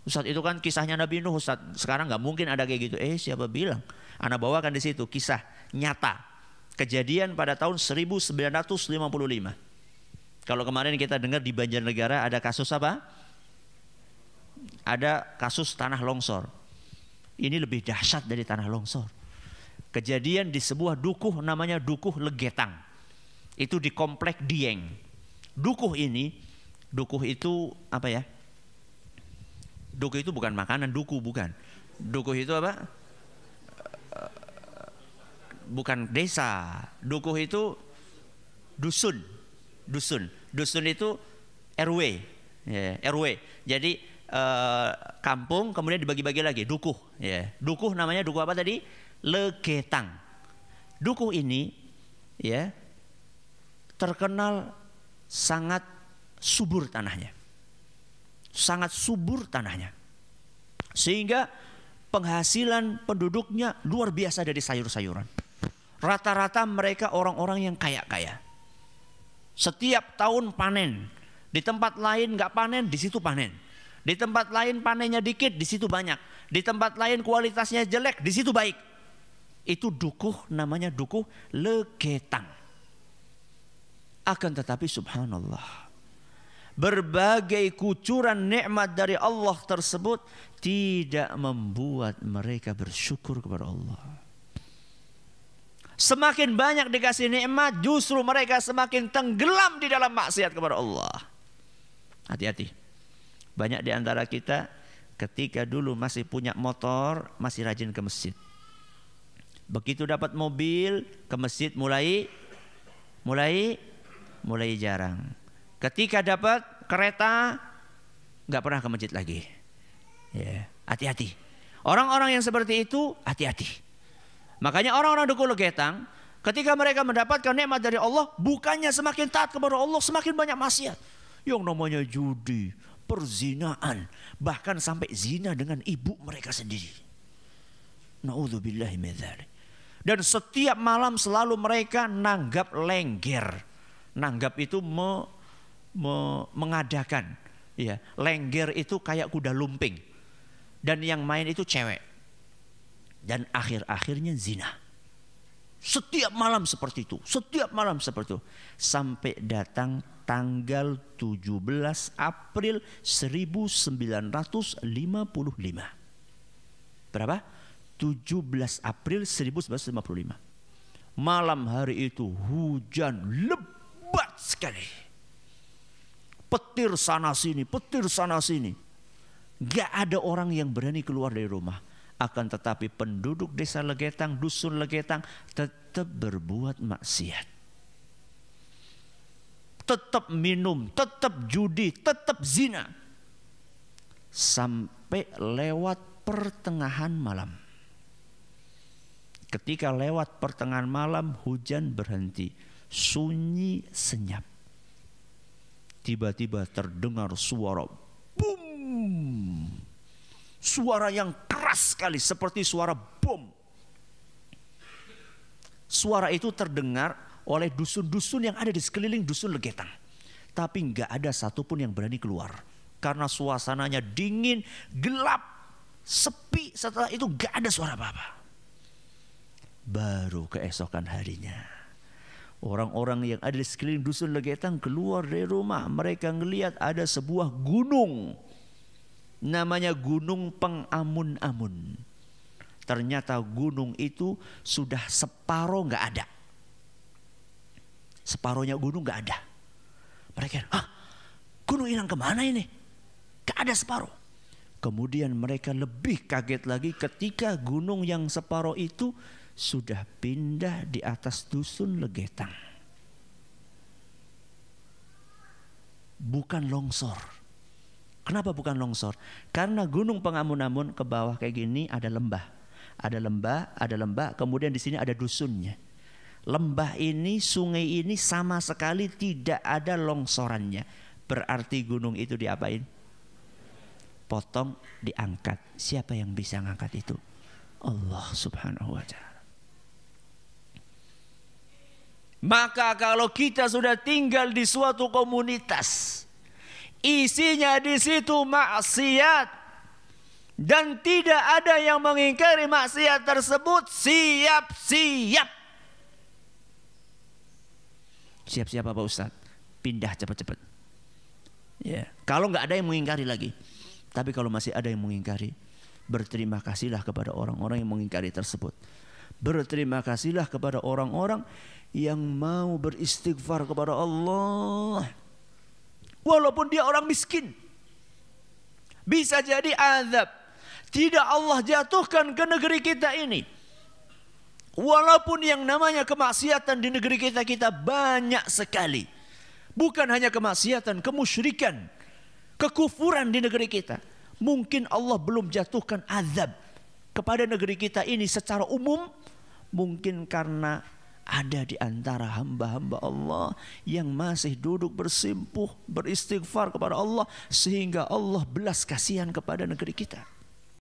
Ustaz itu kan kisahnya Nabi Nuh Ustaz. Sekarang nggak mungkin ada kayak gitu. Siapa bilang? Ana bawakan di situ kisah nyata. Kejadian pada tahun 1955. Kalau kemarin kita dengar di Banjarnegara ada kasus apa? Ada kasus tanah longsor. Ini lebih dahsyat dari tanah longsor. Kejadian di sebuah dukuh namanya Dukuh Legetang. Itu di komplek Dieng. Dukuh itu apa ya? Dukuh itu bukan makanan, bukan. Dukuh itu apa? Bukan desa. Dukuh itu dusun. Dusun itu RW. Ya, RW. Jadi kampung kemudian dibagi-bagi lagi. Dukuh. Ya. Dukuh namanya dukuh apa tadi? Legetang. Dukuh ini ya terkenal sangat subur tanahnya. Sangat subur tanahnya. Sehingga penghasilan penduduknya luar biasa dari sayur-sayuran. Rata-rata mereka orang-orang yang kaya-kaya. Setiap tahun panen. Di tempat lain nggak panen, di situ panen. Di tempat lain panennya dikit, di situ banyak. Di tempat lain kualitasnya jelek, di situ baik. Itu dukuh, namanya Dukuh Legetang. Akan tetapi subhanallah, berbagai kucuran nikmat dari Allah tersebut tidak membuat mereka bersyukur kepada Allah. Semakin banyak dikasih nikmat, justru mereka semakin tenggelam di dalam maksiat kepada Allah. Hati-hati. Banyak di antara kita ketika dulu masih punya motor, masih rajin ke masjid. Begitu dapat mobil, ke masjid mulai jarang. Ketika dapat kereta, nggak pernah ke masjid lagi. Ya, hati-hati. Orang-orang yang seperti itu, hati-hati. Makanya orang-orang Dukuh Legetang, ketika mereka mendapatkan nikmat dari Allah, bukannya semakin taat kepada Allah, semakin banyak maksiat. Yang namanya judi, perzinaan, bahkan sampai zina dengan ibu mereka sendiri. Na'udzubillahi min dzalik. Dan setiap malam selalu mereka nanggap lengger. Nanggap itu mengadakan. Ya, lengger itu kayak kuda lumping. Dan yang main itu cewek. Dan akhir-akhirnya zina. Setiap malam seperti itu. Setiap malam seperti itu. Sampai datang tanggal 17 April 1955. Berapa? 17 April 1955. Malam hari itu hujan lebat sekali. Petir sana sini, petir sana sini. Gak ada orang yang berani keluar dari rumah. Akan tetapi penduduk desa Legetang, dusun Legetang tetap berbuat maksiat. Tetap minum, tetap judi, tetap zina. Sampai lewat pertengahan malam. Ketika lewat pertengahan malam, hujan berhenti. Sunyi senyap. Tiba-tiba terdengar suara boom. Suara yang keras sekali seperti suara bom. Suara itu terdengar oleh dusun-dusun yang ada di sekeliling dusun Legetang. Tapi nggak ada satupun yang berani keluar. Karena suasananya dingin, gelap, sepi. Setelah itu nggak ada suara apa-apa. Baru keesokan harinya, orang-orang yang ada di sekeliling dusun Legetang keluar dari rumah. Mereka ngelihat ada sebuah gunung. Namanya Gunung Pengamun-amun. Ternyata gunung itu sudah separuh nggak ada. Separuhnya gunung nggak ada. Mereka, gunung hilang kemana ini? Gak ada separuh. Kemudian mereka lebih kaget lagi ketika gunung yang separuh itu sudah pindah di atas dusun Legetang. Bukan longsor. Kenapa bukan longsor? Karena Gunung Pengamun-amun ke bawah kayak gini ada lembah. Ada lembah, kemudian di sini ada dusunnya. Lembah ini, sungai ini sama sekali tidak ada longsorannya. Berarti gunung itu diapain? Potong, diangkat. Siapa yang bisa ngangkat itu? Allah Subhanahu wa ta'ala. Maka kalau kita sudah tinggal di suatu komunitas, isinya di situ maksiat, Dan tidak ada yang mengingkari maksiat tersebut. Siap-siap. Siap-siap apa Ustaz? Pindah cepat-cepat. Ya, kalau nggak ada yang mengingkari lagi. Tapi kalau masih ada yang mengingkari, berterima kasihlah kepada orang-orang yang mengingkari tersebut. Berterima kasihlah kepada orang-orang yang mau beristighfar kepada Allah. Walaupun dia orang miskin. Bisa jadi azab tidak Allah jatuhkan ke negeri kita ini. Walaupun yang namanya kemaksiatan di negeri kita banyak sekali. Bukan hanya kemaksiatan, kemusyrikan, kekufuran di negeri kita. Mungkin Allah belum jatuhkan azab kepada negeri kita ini secara umum. Mungkin karena ada di antara hamba-hamba Allah yang masih duduk bersimpuh, beristighfar kepada Allah. Sehingga Allah belas kasihan kepada negeri kita.